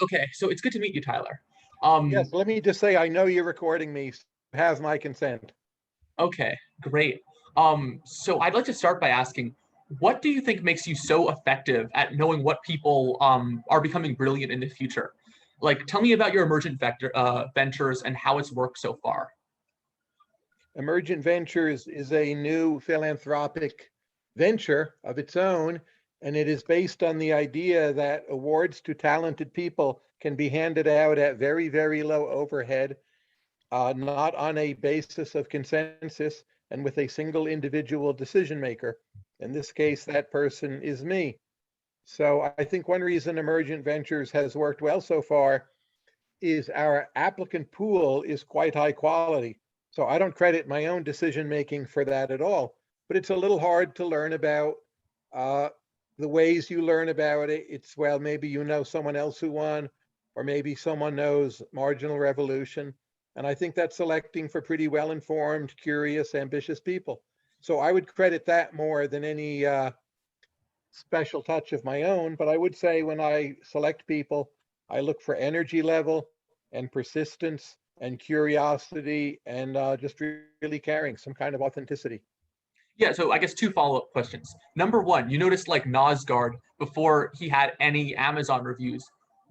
Okay, so it's good to meet you, Tyler. Yes, let me just say, I know you're recording me, so you have my consent. Okay, great. So I'd like to start by asking, what do you think makes you so effective at knowing what people are becoming brilliant in the future? Like, tell me about your emergent ventures and how it's worked so far. Emergent Ventures is a new philanthropic venture of its own, and it is based on the idea that awards to talented people can be handed out at very, very low overhead, not on a basis of consensus, and with a single individual decision maker. In this case, that person is me. So I think one reason Emergent Ventures has worked well so far is our applicant pool is quite high quality. So I don't credit my own decision making for that at all. But it's a little hard to learn about uh, the ways you learn about it. It's, well, maybe you know someone else who won, or maybe someone knows Marginal Revolution. And I think that's selecting for pretty well informed, curious, ambitious people. So I would credit that more than any special touch of my own. But I would say when I select people, I look for energy level and persistence and curiosity and just really caring, some kind of authenticity. Yeah, so I guess two follow-up questions. Number one, you noticed like Nosgard before he had any Amazon reviews.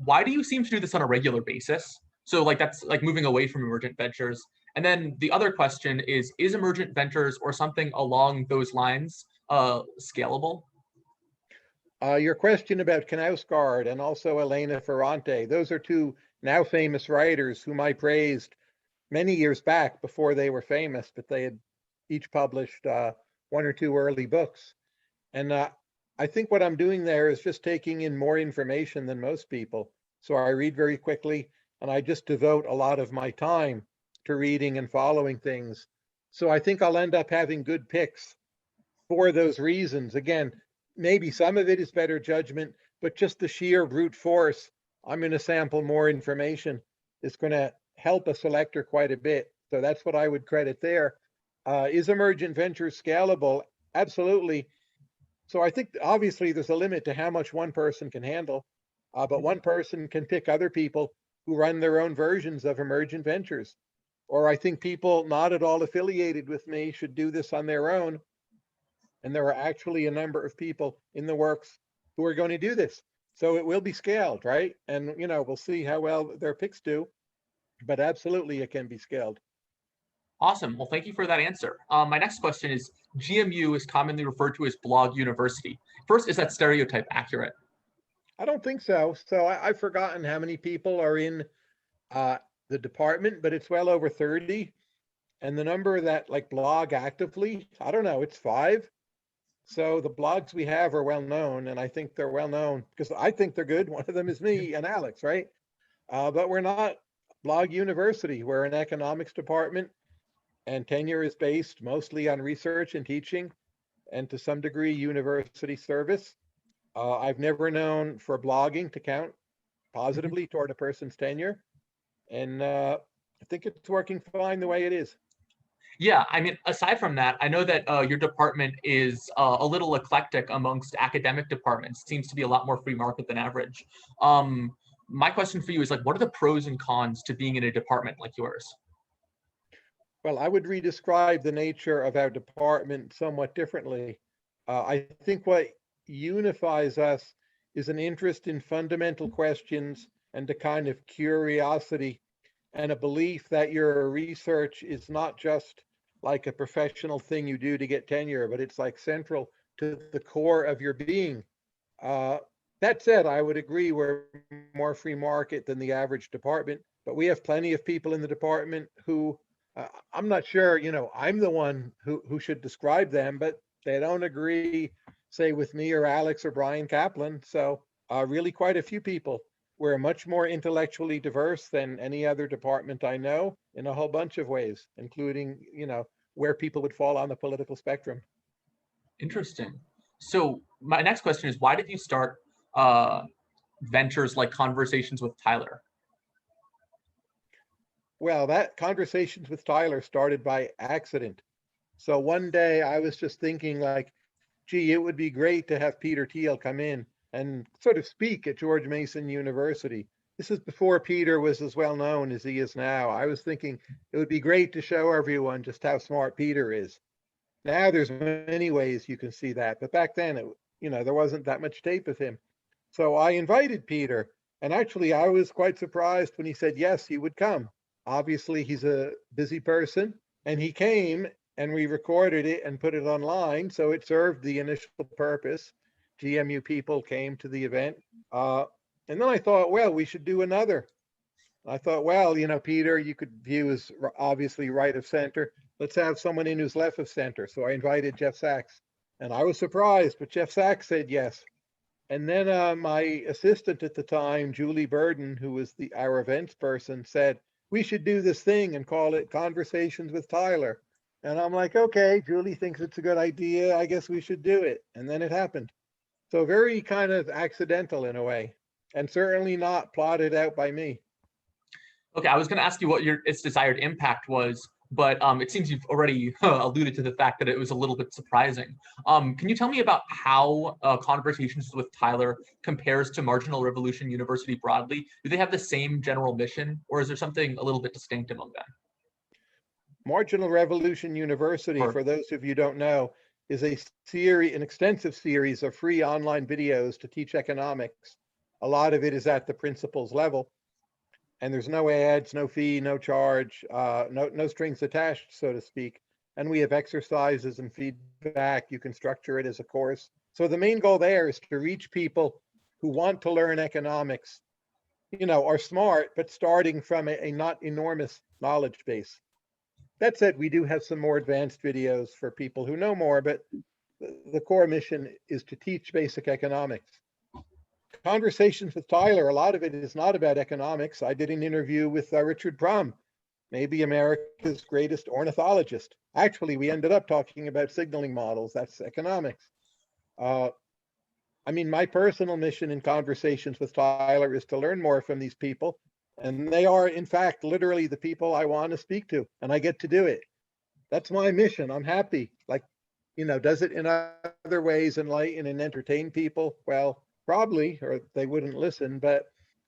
Why do you seem to do this on a regular basis? So like that's like moving away from emergent ventures. And then the other question is emergent ventures or something along those lines scalable? Your question about Knausgaard and also Elena Ferrante, those are two now famous writers whom I praised many years back before they were famous, but they had each published one or two early books. And I think what I'm doing there is just taking in more information than most people. So I read very quickly and I just devote a lot of my time to reading and following things. So I think I'll end up having good picks for those reasons. Again, maybe some of it is better judgment, but just the sheer brute force, I'm going to sample more information, is going to help a selector quite a bit. So that's what I would credit there. Is emergent venture scalable? Absolutely. So I think obviously there's a limit to how much one person can handle, but one person can pick other people who run their own versions of emergent ventures. Or I think people not at all affiliated with me should do this on their own. And there are actually a number of people in the works who are going to do this. So it will be scaled, right? And, we'll see how well their picks do, but absolutely it can be scaled. Awesome. Well, thank you for that answer. My next question is GMU is commonly referred to as blog university. First, is that stereotype accurate? I don't think so. So I've forgotten how many people are in uh, the department, but it's well over 30. And the number that like blog actively, I don't know, it's 5. So the blogs we have are well known, and I think they're well known because I think they're good. One of them is me and Alex, right? But we're not blog university. We're an economics department, and tenure is based mostly on research and teaching, and to some degree university service. I've never known for blogging to count Mhm. positively toward a person's tenure, and I think it's working fine the way it is. Yeah, I mean, aside from that, I know that your department is a little eclectic amongst academic departments. Seems to be a lot more free market than average. My question for you is like, what are the pros and cons to being in a department like yours? Well, I would redescribe the nature of our department somewhat differently. I think what unifies us is an interest in fundamental questions and a kind of curiosity and a belief that your research is not just like a professional thing you do to get tenure, but it's like central to the core of your being. Uh, that said, I would agree we're more free market than the average department, but we have plenty of people in the department who I'm not sure, I'm the one who should describe them, but they don't agree, say, with me or Alex or Brian Kaplan. So really quite a few people. We're much more intellectually diverse than any other department I know in a whole bunch of ways, including, where people would fall on the political spectrum. Interesting. So my next question is, why did you start uh, ventures like Conversations with Tyler? Well, that conversations with Tyler started by accident. So one day I was just thinking like, gee, it would be great to have Peter Thiel come in and sort of speak at George Mason University. This is before Peter was as well known as he is now. I was thinking it would be great to show everyone just how smart Peter is. Now there's many ways you can see that, but back then, there wasn't that much tape of him. So I invited Peter, and actually I was quite surprised when he said yes, he would come. Obviously, he's a busy person, and he came, and we recorded it and put it online, so it served the initial purpose. GMU people came to the event. And then I thought, well, we should do another. I thought, well, Peter, you could view as obviously right of center. Let's have someone in who's left of center. So I invited Jeff Sachs, and I was surprised, but Jeff Sachs said yes. And then my assistant at the time, Julie Burden, who was our events person, said, we should do this thing and call it Conversations with Tyler. And I'm like, okay, Julie thinks it's a good idea. I guess we should do it. And then it happened. So very kind of accidental in a way, and certainly not plotted out by me. Okay, I was going to ask you what its desired impact was, but it seems you've already alluded to the fact that it was a little bit surprising. Can you tell me about how Conversations with Tyler compares to Marginal Revolution University broadly? Do they have the same general mission, or is there something a little bit distinct among them? Marginal Revolution University, for those of you who don't know, is an extensive series of free online videos to teach economics. A lot of it is at the principles level. And there's no ads, no fee, no charge, no strings attached, so to speak. And we have exercises and feedback. You can structure it as a course. So the main goal there is to reach people who want to learn economics, are smart, but starting from a not enormous knowledge base. That said, we do have some more advanced videos for people who know more, but the core mission is to teach basic economics. Conversations with Tyler, a lot of it is not about economics. I did an interview with Richard Prum, maybe America's greatest ornithologist. Actually, we ended up talking about signaling models. That's economics. My personal mission in Conversations with Tyler is to learn more from these people. And they are, in fact, literally the people I want to speak to, and I get to do it. That's my mission. I'm happy. Does it in other ways enlighten and entertain people? Well, probably, or they wouldn't listen, but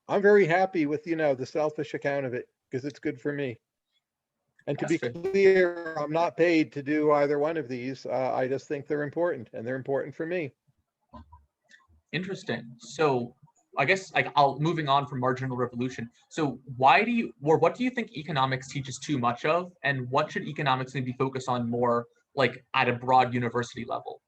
I'm very happy with, the selfish account of it because it's good for me. And to be clear, I'm not paid to do either one of these. I just think they're important, and they're important for me. Interesting. So I guess moving on from Marginal Revolution. So what do you think economics teaches too much of, and what should economics maybe focus on more, at a broad university level?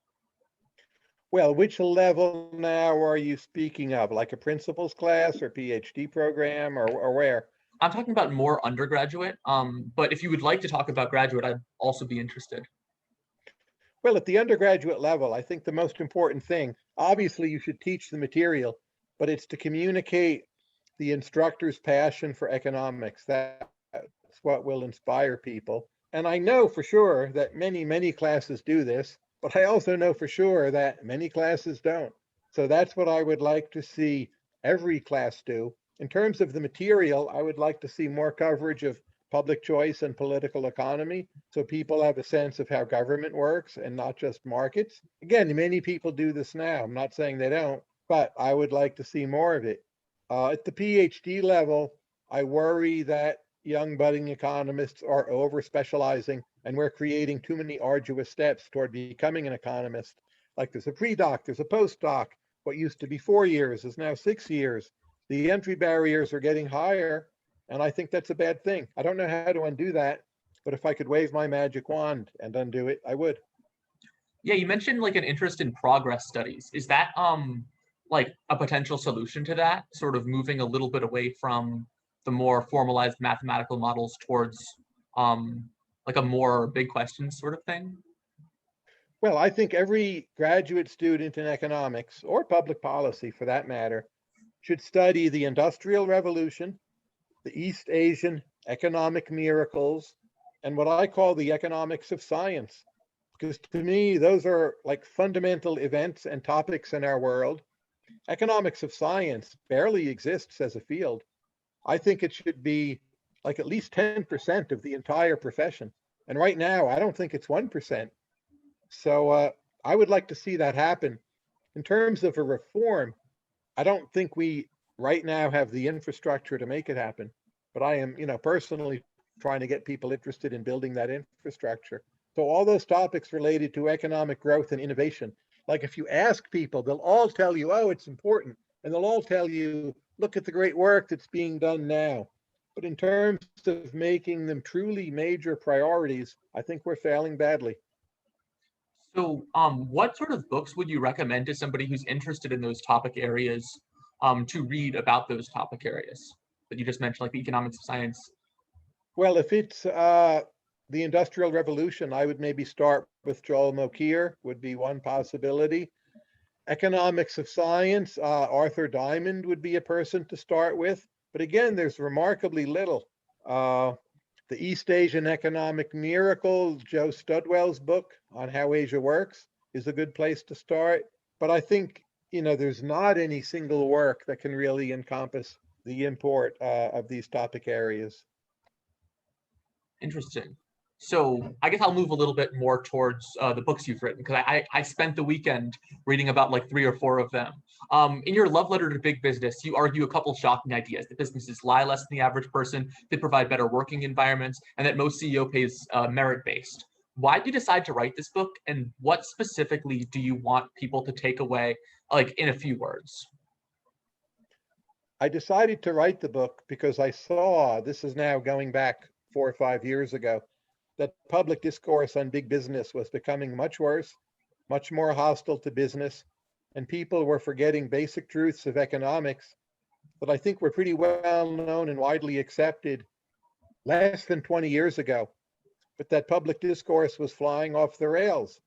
Well, which level now are you speaking of? Like a principles class or PhD program or where? I'm talking about more undergraduate, but if you would like to talk about graduate, I'd also be interested. Well, at the undergraduate level, I think the most important thing, obviously you should teach the material, but it's to communicate the instructor's passion for economics. That's what will inspire people. And I know for sure that many, many classes do this, but I also know for sure that many classes don't. So that's what I would like to see every class do. In terms of the material, I would like to see more coverage of public choice and political economy, so people have a sense of how government works and not just markets. Again, many people do this now. I'm not saying they don't, but I would like to see more of it. At the PhD level, I worry that young budding economists are over specializing and we're creating too many arduous steps toward becoming an economist. Like there's a pre-doc, there's a postdoc. What used to be 4 years is now 6 years. The entry barriers are getting higher, and I think that's a bad thing. I don't know how to undo that, but if I could wave my magic wand and undo it, I would. Yeah, you mentioned an interest in progress studies. Is that a potential solution to that, sort of moving a little bit away from the more formalized mathematical models towards a more big question sort of thing? Well, I think every graduate student in economics, or public policy for that matter, should study the Industrial Revolution, the East Asian economic miracles, and what I call the economics of science. Because to me, those are fundamental events and topics in our world. Economics of science barely exists as a field. I think it should be at least 10% of the entire profession. And right now, I don't think it's 1%. So I would like to see that happen. In terms of a reform, I don't think we right now have the infrastructure to make it happen. But I am, personally trying to get people interested in building that infrastructure. So all those topics related to economic growth and innovation, like if you ask people, they'll all tell you, oh, it's important. And they'll all tell you, look at the great work that's being done now. But in terms of making them truly major priorities, I think we're failing badly. So, what sort of books would you recommend to somebody who's interested in those topic areas to read about those topic areas that you just mentioned, like the economics of science? Well, if it's the Industrial Revolution, I would maybe start with Joel Mokyr, would be one possibility. Economics of Science, Arthur Diamond would be a person to start with. But again, there's remarkably little. Uh, the East Asian Economic Miracle, Joe Studwell's book on how Asia works, is a good place to start. But I think, there's not any single work that can really encompass the import of these topic areas. Interesting. So I guess I'll move a little bit more towards the books you've written because I spent the weekend reading about like 3 or 4 of them. In your love letter to big business, you argue a couple shocking ideas: that businesses lie less than the average person, they provide better working environments, and that most CEO pays merit based. Why did you decide to write this book, and what specifically do you want people to take away, like in a few words? I decided to write the book because I saw, this is now going back 4 or 5 years ago, that public discourse on big business was becoming much worse, much more hostile to business, and people were forgetting basic truths of economics that I think were pretty well known and widely accepted less than 20 years ago, but that public discourse was flying off the rails.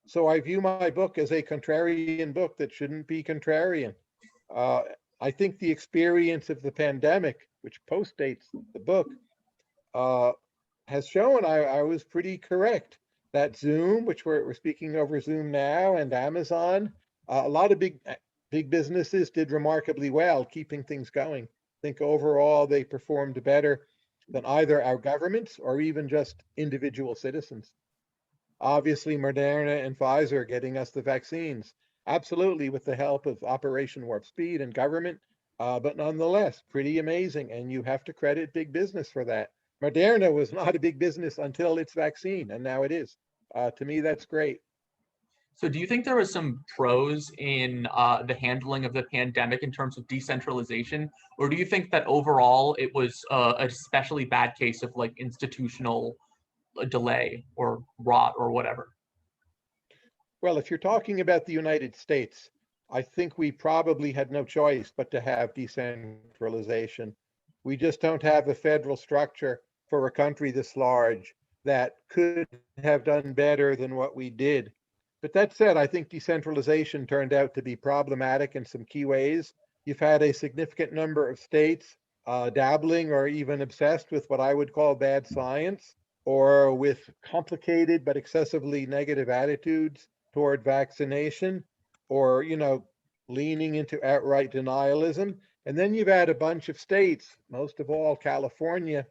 So I view my book as a contrarian book that shouldn't be contrarian. Uh, I think the experience of the pandemic, which postdates the book, uh, has shown I was pretty correct. That Zoom, which we're speaking over Zoom now, and Amazon, a lot of big businesses did remarkably well keeping things going. I think overall they performed better than either our governments or even just individual citizens. Obviously, Moderna and Pfizer are getting us the vaccines, absolutely with the help of Operation Warp Speed and government, but nonetheless, pretty amazing. And you have to credit big business for that. Moderna was not a big business until its vaccine, and now it is. To me, that's great. So do you think there was some pros in the handling of the pandemic in terms of decentralization, or do you think that overall it was a especially bad case of like institutional delay or rot or whatever? Well, if you're talking about the United States, I think we probably had no choice but to have decentralization. We just don't have a federal structure for a country this large that could have done better than what we did. But that said, I think decentralization turned out to be problematic in some key ways. You've had a significant number of states dabbling or even obsessed with what I would call bad science, or with complicated but excessively negative attitudes toward vaccination, or leaning into outright denialism. And then you've had a bunch of states, most of all California,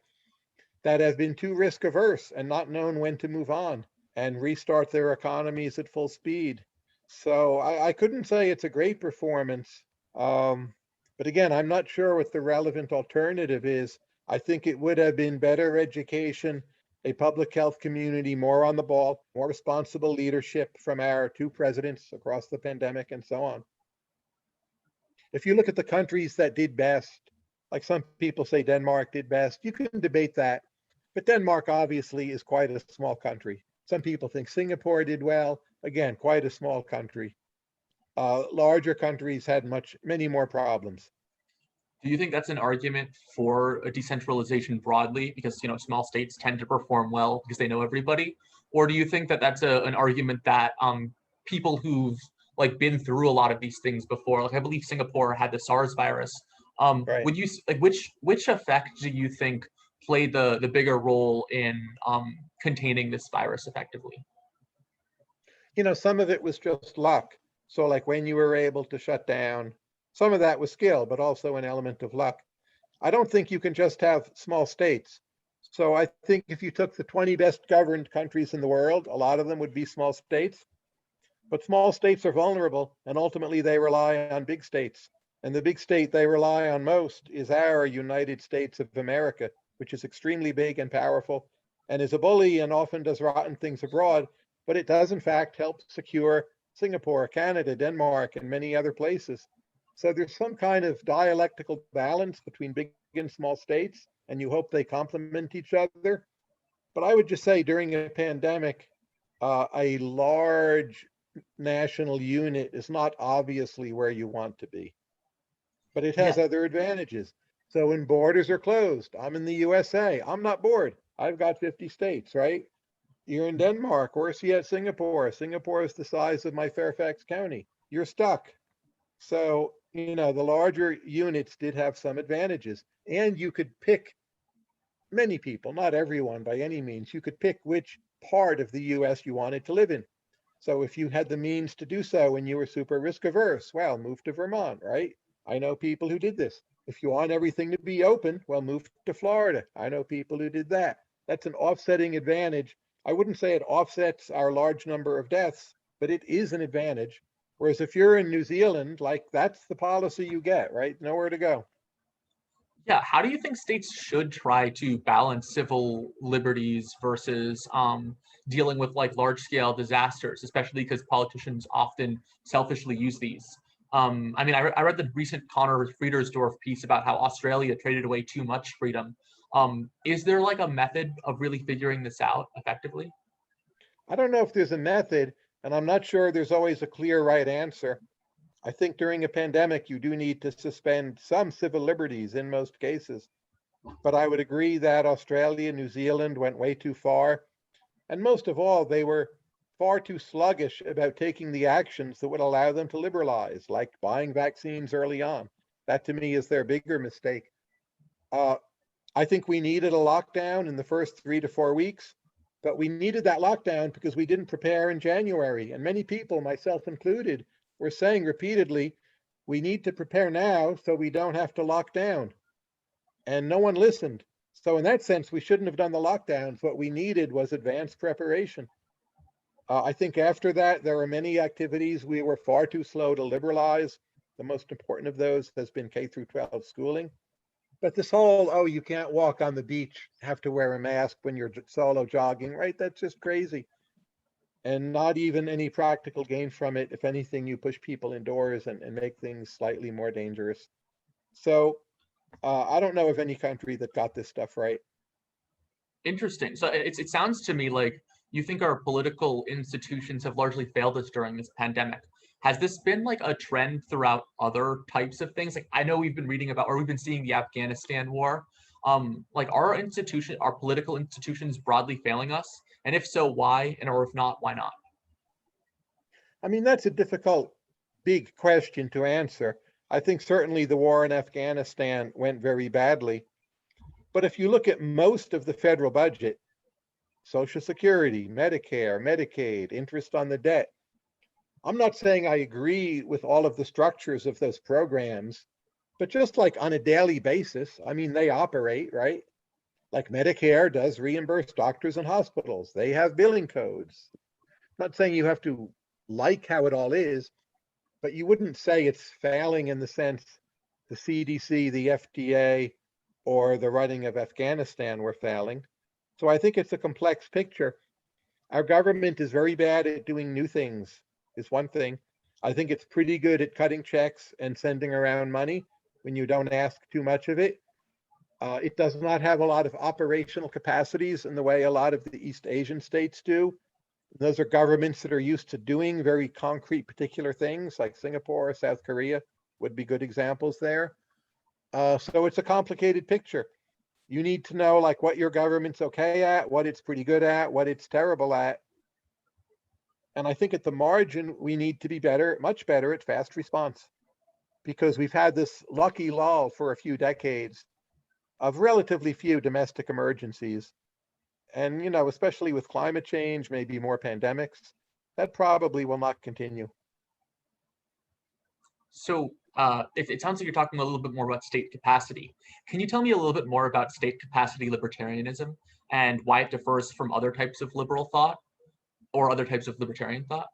that have been too risk averse and not known when to move on and restart their economies at full speed. So I couldn't say it's a great performance. But again, I'm not sure what the relevant alternative is. I think it would have been better education, a public health community more on the ball, more responsible leadership from our 2 presidents across the pandemic, and so on. If you look at the countries that did best, like some people say Denmark did best, you can debate that. But Denmark obviously is quite a small country. Some people think Singapore did well. Again, quite a small country. Larger countries had many more problems. Do you think that's an argument for a decentralization broadly because small states tend to perform well because they know everybody, or do you think that that's an argument that people who've like been through a lot of these things before, like I believe Singapore had the SARS virus, Right. would you like which effect do you think played the bigger role in containing this virus effectively? Some of it was just luck. So like when you were able to shut down, some of that was skill, but also an element of luck. I don't think you can just have small states. So I think if you took the 20 best governed countries in the world, a lot of them would be small states. But small states are vulnerable, and ultimately they rely on big states. And the big state they rely on most is our United States of America, which is extremely big and powerful and is a bully and often does rotten things abroad, but it does in fact help secure Singapore, Canada, Denmark, and many other places. So there's some kind of dialectical balance between big and small states, and you hope they complement each other. But I would just say during a pandemic, a large national unit is not obviously where you want to be, but it has Yeah. other advantages. So when borders are closed, I'm in the USA, I'm not bored. I've got 50 states, right? You're in Denmark, or see at Singapore. Singapore is the size of my Fairfax County. You're stuck. So, the larger units did have some advantages. And you could pick many people, not everyone by any means, you could pick which part of the US you wanted to live in. So if you had the means to do so and you were super risk averse, well, move to Vermont, right? I know people who did this. If you want everything to be open, well, move to Florida. I know people who did that. That's an offsetting advantage. I wouldn't say it offsets our large number of deaths, but it is an advantage. Whereas if you're in New Zealand, like that's the policy you get, right? Nowhere to go. Yeah, how do you think states should try to balance civil liberties versus dealing with like large scale disasters, especially because politicians often selfishly use these? I mean, I read the recent Connor Friedersdorf piece about how Australia traded away too much freedom. Is there like a method of really figuring this out effectively? I don't know if there's a method, and I'm not sure there's always a clear right answer. I think during a pandemic, you do need to suspend some civil liberties in most cases. But I would agree that Australia, New Zealand went way too far. And most of all, they were far too sluggish about taking the actions that would allow them to liberalize, like buying vaccines early on. That to me is their bigger mistake. Uh, I think we needed a lockdown in the first 3 to 4 weeks, but we needed that lockdown because we didn't prepare in January. And many people, myself included, were saying repeatedly, we need to prepare now so we don't have to lock down. And no one listened. So in that sense, we shouldn't have done the lockdowns. What we needed was advanced preparation. I think after that, there are many activities we were far too slow to liberalize. The most important of those has been K through 12 schooling. But this whole, oh, you can't walk on the beach, have to wear a mask when you're solo jogging, right? That's just crazy. And not even any practical gain from it. If anything, you push people indoors and make things slightly more dangerous. So I don't know of any country that got this stuff right. Interesting. So it sounds to me like you think our political institutions have largely failed us during this pandemic. Has this been like a trend throughout other types of things? Like I know we've been reading about, or we've been seeing the Afghanistan war. Like our political institutions broadly failing us? And if so, why? And or if not, why not? I mean, that's a difficult, big question to answer. I think certainly the war in Afghanistan went very badly. But if you look at most of the federal budget, Social Security, Medicare, Medicaid, interest on the debt, I'm not saying I agree with all of the structures of those programs, but just like on a daily basis, I mean, they operate, right? Like Medicare does reimburse doctors and hospitals. They have billing codes. I'm not saying you have to like how it all is, but you wouldn't say it's failing in the sense the CDC, the FDA, or the running of Afghanistan were failing. So I think it's a complex picture. Our government is very bad at doing new things, is one thing. I think it's pretty good at cutting checks and sending around money when you don't ask too much of it. It does not have a lot of operational capacities in the way a lot of the East Asian states do. Those are governments that are used to doing very concrete, particular things, like Singapore, South Korea would be good examples there. So it's a complicated picture. You need to know like what your government's okay at, what it's pretty good at, what it's terrible at. And I think at the margin, we need to be better, much better at fast response, because we've had this lucky lull for a few decades of relatively few domestic emergencies. And, especially with climate change, maybe more pandemics, that probably will not continue. So it sounds like you're talking a little bit more about state capacity. Can you tell me a little bit more about state capacity libertarianism and why it differs from other types of liberal thought or other types of libertarian thought?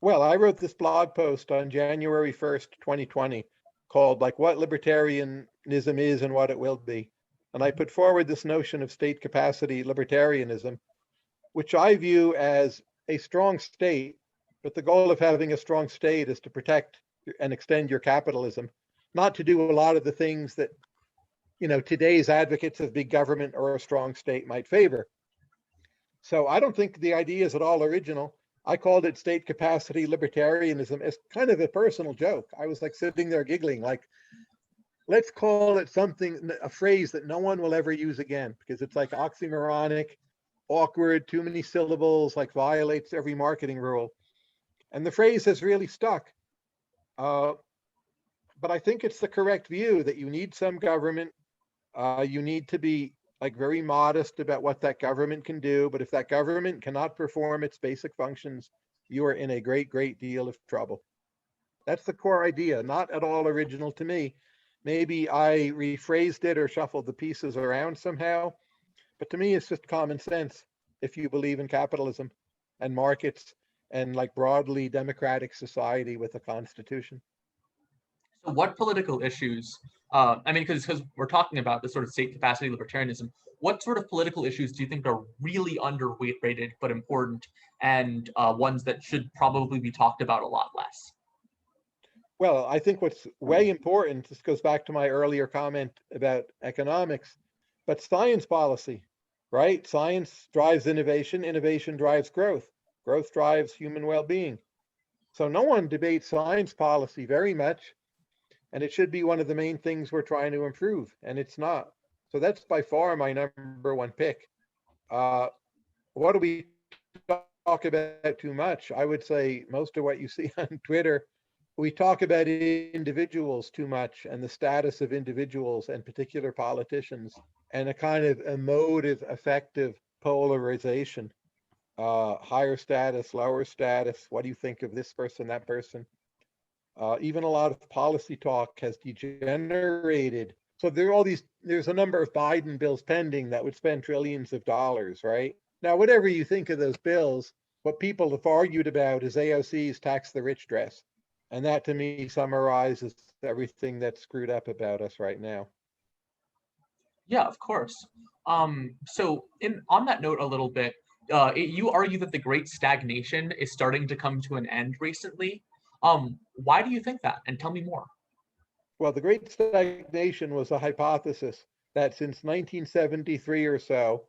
Well, I wrote this blog post on January 1st, 2020, called like What Libertarianism Is and What It Will Be. And I put forward this notion of state capacity libertarianism, which I view as a strong state, but the goal of having a strong state is to protect and extend your capitalism, not to do a lot of the things that, today's advocates of big government or a strong state might favor. So I don't think the idea is at all original. I called it state capacity libertarianism as kind of a personal joke. I was like sitting there giggling, like, let's call it something, a phrase that no one will ever use again, because it's like oxymoronic, awkward, too many syllables, like violates every marketing rule. And the phrase has really stuck. But I think it's the correct view that you need some government. You need to be like very modest about what that government can do. But if that government cannot perform its basic functions, you are in a great, great deal of trouble. That's the core idea, not at all original to me. Maybe I rephrased it or shuffled the pieces around somehow. But to me, it's just common sense if you believe in capitalism and markets and like broadly democratic society with a constitution. So what political issues, because we're talking about this sort of state capacity libertarianism, what sort of political issues do you think are really underweight rated but important, and ones that should probably be talked about a lot less? Well, I think what's way important, this goes back to my earlier comment about economics, but science policy, right? Science drives innovation, innovation drives growth, growth drives human well-being. So no one debates science policy very much, and it should be one of the main things we're trying to improve, and it's not. So that's by far my number one pick. What do we talk about too much? I would say most of what you see on Twitter, we talk about individuals too much and the status of individuals and particular politicians and a kind of emotive, affective polarization. Higher status, lower status. What do you think of this person, that person? Even a lot of policy talk has degenerated. So there's a number of Biden bills pending that would spend trillions of dollars, right? Now, whatever you think of those bills, what people have argued about is AOC's tax the rich dress. And that to me summarizes everything that's screwed up about us right now. Yeah, of course. So on that note a little bit, you argue that the Great Stagnation is starting to come to an end recently. Why do you think that? And tell me more. Well, the Great Stagnation was a hypothesis that since 1973 or so,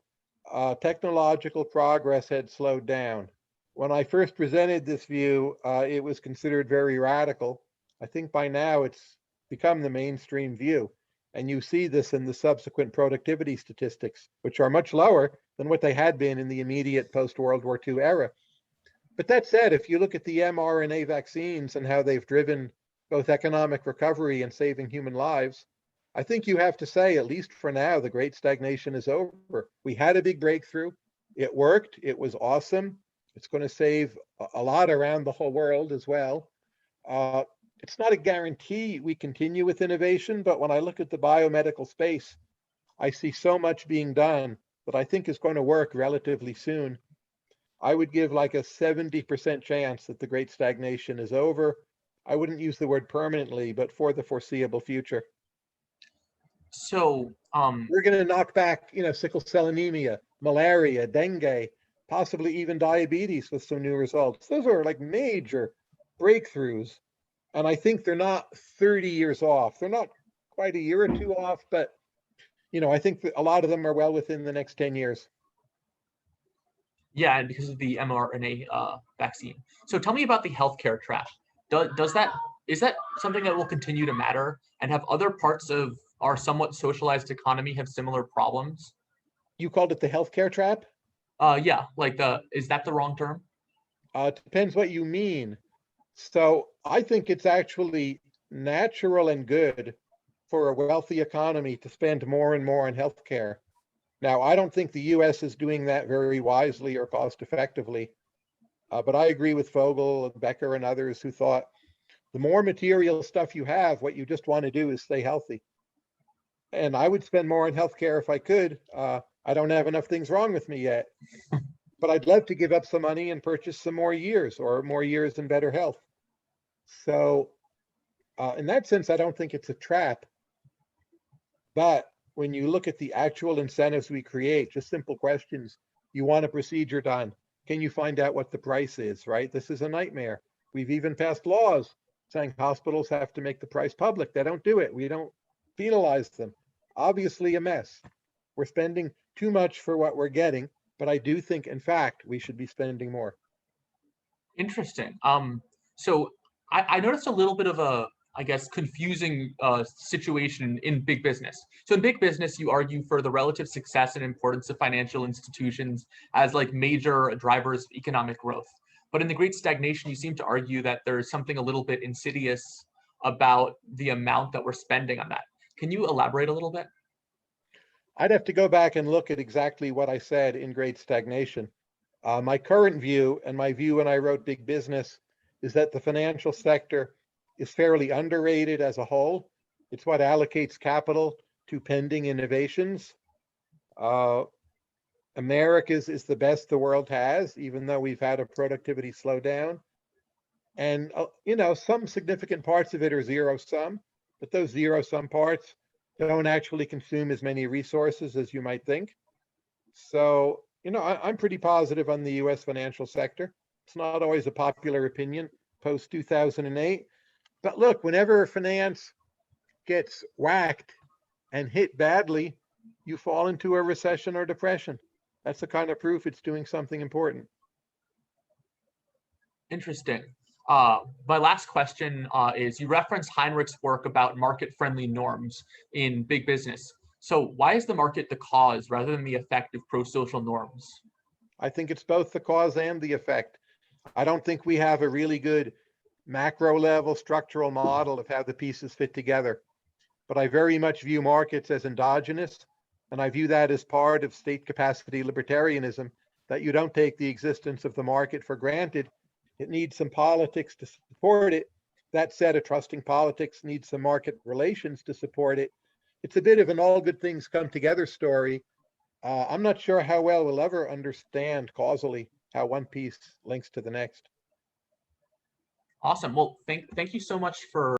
technological progress had slowed down. When I first presented this view, it was considered very radical. I think by now it's become the mainstream view. And you see this in the subsequent productivity statistics, which are much lower than what they had been in the immediate post-World War II era. But that said, if you look at the mRNA vaccines and how they've driven both economic recovery and saving human lives, I think you have to say, at least for now, the Great Stagnation is over. We had a big breakthrough. It worked. It was awesome. It's going to save a lot around the whole world as well. It's not a guarantee we continue with innovation, but when I look at the biomedical space, I see so much being done that I think is going to work relatively soon. I would give like a 70% chance that the Great Stagnation is over. I wouldn't use the word permanently, but for the foreseeable future. So, we're going to knock back, sickle cell anemia, malaria, dengue, possibly even diabetes with some new results. Those are like major breakthroughs. And I think they're not 30 years off. They're not quite a year or two off, but I think that a lot of them are well within the next 10 years. Yeah, and because of the mRNA vaccine. So tell me about the healthcare trap. Is that something that will continue to matter, and have other parts of our somewhat socialized economy have similar problems? You called it the healthcare trap? Yeah, is that the wrong term? It depends what you mean. So I think it's actually natural and good for a wealthy economy to spend more and more on healthcare. Now, I don't think the US is doing that very wisely or cost effectively, but I agree with Vogel, Becker, and others who thought the more material stuff you have, what you just want to do is stay healthy. And I would spend more on healthcare if I could. I don't have enough things wrong with me yet, but I'd love to give up some money and purchase some more years or more years in better health. So In that sense, I don't think it's a trap. But when you look at the actual incentives we create, just simple questions, you want a procedure done. Can you find out what the price is, right? This is a nightmare. We've even passed laws saying hospitals have to make the price public. They don't do it. We don't penalize them. Obviously a mess. We're spending too much for what we're getting, but I do think, in fact, we should be spending more. Interesting. So I noticed a little bit of a, I guess, confusing situation in big business. So in big business, you argue for the relative success and importance of financial institutions as like major drivers of economic growth. But in the Great Stagnation, you seem to argue that there's something a little bit insidious about the amount that we're spending on that. Can you elaborate a little bit? I'd have to go back and look at exactly what I said in Great Stagnation. My current view, and my view when I wrote Big Business, is that the financial sector is fairly underrated as a whole. It's what allocates capital to pending innovations. America's is the best the world has, even though we've had a productivity slowdown. And, some significant parts of it are zero sum, but those zero sum parts don't actually consume as many resources as you might think. So, I'm pretty positive on the US financial sector. It's not always a popular opinion post 2008. But look, whenever finance gets whacked and hit badly, you fall into a recession or depression. That's the kind of proof it's doing something important. Interesting. My last question is you referenced Heinrich's work about market-friendly norms in big business. So why is the market the cause rather than the effect of pro-social norms? I think it's both the cause and the effect. I don't think we have a really good macro level structural model of how the pieces fit together. But I very much view markets as endogenous, and I view that as part of state capacity libertarianism, that you don't take the existence of the market for granted. It needs some politics to support it. That said, a trusting politics needs some market relations to support it. It's a bit of an all good things come together story. I'm not sure how well we'll ever understand causally how one piece links to the next. Awesome. Well, thank you so much for